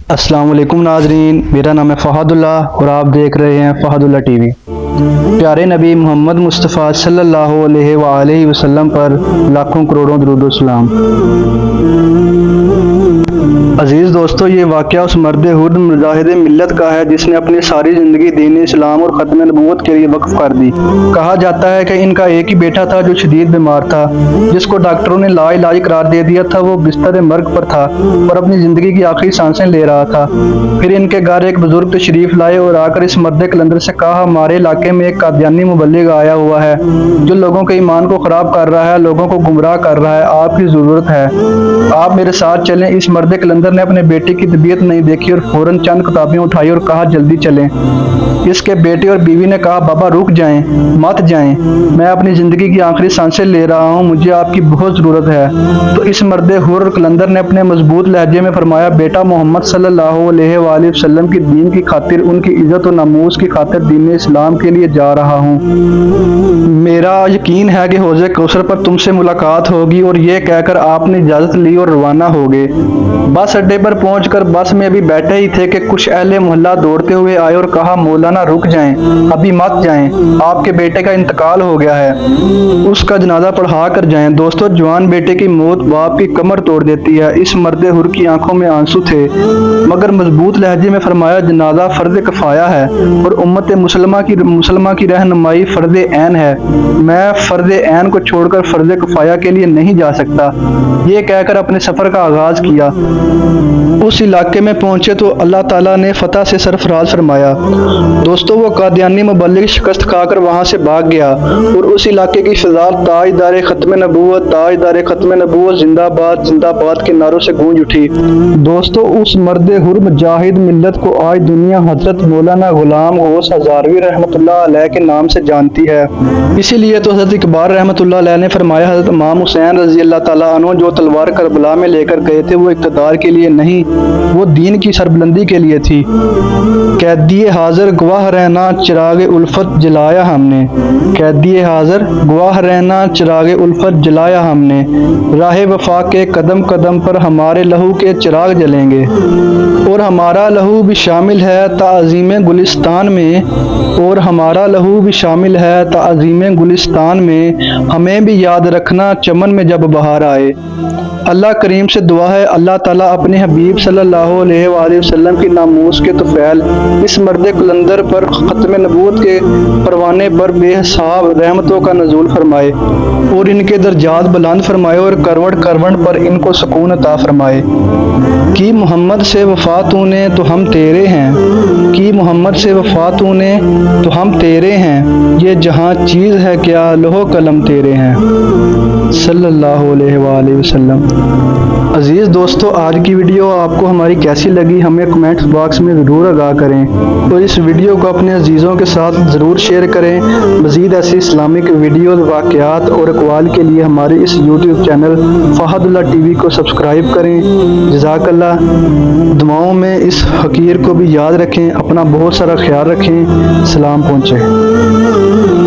अस्सलाम वालेकुम नाजरीन, मेरा नाम है फ़हदुल्ला और आप देख रहे हैं फ़हदुल्ला टीवी। प्यारे नबी मोहम्मद मुस्तफ़ा सल्लल्लाहु अलैहि वसल्लम पर लाखों करोड़ों दरूद सलाम। अज़ीज़ दोस्तों, ये वाक़या उस मर्द हुर्द मुजाहिद मिल्लत का है जिसने अपनी सारी ज़िंदगी दीन इस्लाम और ख़त्म नबूवत के लिए वक्फ़ कर दी। कहा जाता है कि इनका एक ही बेटा था जो शदीद बीमार था, जिसको डॉक्टरों ने लाइलाज करार दे दिया था। वो बिस्तर मर्ग पर था और अपनी ज़िंदगी की आखिरी सांसें ले रहा था। फिर इनके घर एक बुज़ुर्ग तशरीफ़ लाए और आकर इस मर्द कलंदर से कहा, हमारे इलाके में एक कादियानी मुबल्लिग आया हुआ है जो लोगों के ईमान को ख़राब कर रहा है, लोगों को गुमराह कर रहा है। आपकी ज़रूरत है, आप मेरे साथ चलें। इस मर्द कलंदर ने अपने बेटे की तबीयत नहीं देखी और फौरन चंद किताबें उठाई और कहा, जल्दी चलें। इसके बेटे और बीवी ने कहा, बाबा रुक जाएं, मत जाएं, मैं अपनी ज़िंदगी की आखिरी सांसें ले रहा हूं, मुझे आपकी बहुत ज़रूरत है। तो इस मर्द हुर कलंदर ने अपने मजबूत लहजे में फरमाया, बेटा मोहम्मद सल्लल्लाहु अलैहि वसल्लम की दीन की खातिर, उनकी इज़्ज़त और नमूस की खातिर दीन इस्लाम के लिए जा रहा हूँ। मेरा यकीन है कि हौज़े कौसर पर तुमसे मुलाकात होगी। और ये कहकर आपने इजाज़त ली और रवाना हो गए। बस अड्डे पर पहुंचकर बस में अभी बैठे ही थे कि कुछ अहले मोहल्ला दौड़ते हुए आए और कहा, मौलाना रुक जाएं, अभी मत जाएं, आपके बेटे का इंतकाल हो गया है, उसका जनाजा पढ़ा कर जाएं। दोस्तों, जवान बेटे की मौत बाप की कमर तोड़ देती है। इस मर्द हुर की आंखों में आंसू थे, मगर मजबूत लहजे में फरमाया, जनाजा फर्ज कफाया है और उम्मत मुसलमा की रहनुमाई फर्ज ऐन है। मैं फर्ज ऐन को छोड़कर फर्ज कफाया के लिए नहीं जा सकता। ये कहकर अपने सफर का आगाज किया। उस इलाके में पहुंचे तो अल्लाह ताला ने फतह से सरफराज फरमाया। दोस्तों, वो कादियानी मुबल्लिग शिकस्त खाकर वहां से भाग गया और उस इलाके की फिजा ताजदार खत्म नबूवत जिंदाबाद जिंदाबाद के नारों से गूंज उठी। दोस्तों, उस मर्द हुर मुजाहिद मिल्लत को आज दुनिया हजरत मौलाना गुलाम गौस हज़ारवी रहमतुल्लाह अलैह के नाम से जानती है। इसीलिए तो हजरत इकबाल रहमतुल्लाह अलैह ने फरमाया, हजरत इमाम हुसैन रज़ी अल्लाह ताला अन्हु जो तलवार करबला में लेकर गए थे, वो इक़्तिदार के लिए नहीं, वो दीन की सरबुलंदी के लिए थी। कैदिए हाजिर गवाह रहना चिरागे उल्फत जलाया हमने, कैदिए हाजिर गवाह रहना चिरागे उल्फत जलाया हमने, राह वफा के कदम कदम पर हमारे लहू के चिराग जलेंगे। और हमारा लहू भी शामिल है ताज़ीम गुलिस्तान में, और हमारा लहू भी शामिल है ताज़ीम गुलिस्तान में, हमें भी याद रखना चमन में जब बहार आए। अल्लाह करीम से दुआ है, अल्लाह ताला अपने हबीब सल्लल्लाहु अलैहि वसल्लम की नामूस के तुफैल इस मर्द कलंदर पर ख़त्म नबूवत के परवाने पर बेहिसाब रहमतों का नज़ूल फरमाए और इनके दर्जात बुलंद फरमाए और करवट करवट पर इनको सुकून अता फरमाए। कि मोहम्मद से वफ़ा तूने तो हम तेरे हैं, कि मोहम्मद से वफ़ा तूने तो हम तेरे हैं, ये जहाँ चीज़ है क्या लोहो कलम तेरे हैं, सल्लल्लाहु अलैहि वसल्लम। अज़ीज़ दोस्तों, आज की वीडियो आपको हमारी कैसी लगी हमें कमेंट्स बॉक्स में ज़रूर आगाह करें और इस वीडियो को अपने अजीज़ों के साथ ज़रूर शेयर करें। मज़ीद ऐसी इस्लामिक वीडियोज़, वाक़यात और अक़वाल के लिए हमारे इस यूट्यूब चैनल फ़हदुल्ला टीवी को सब्सक्राइब करें। जज़ाकल्लाह। दुआओं में इस फ़कीर को भी याद रखें, अपना बहुत सारा ख्याल रखें। सलाम पहुँचे।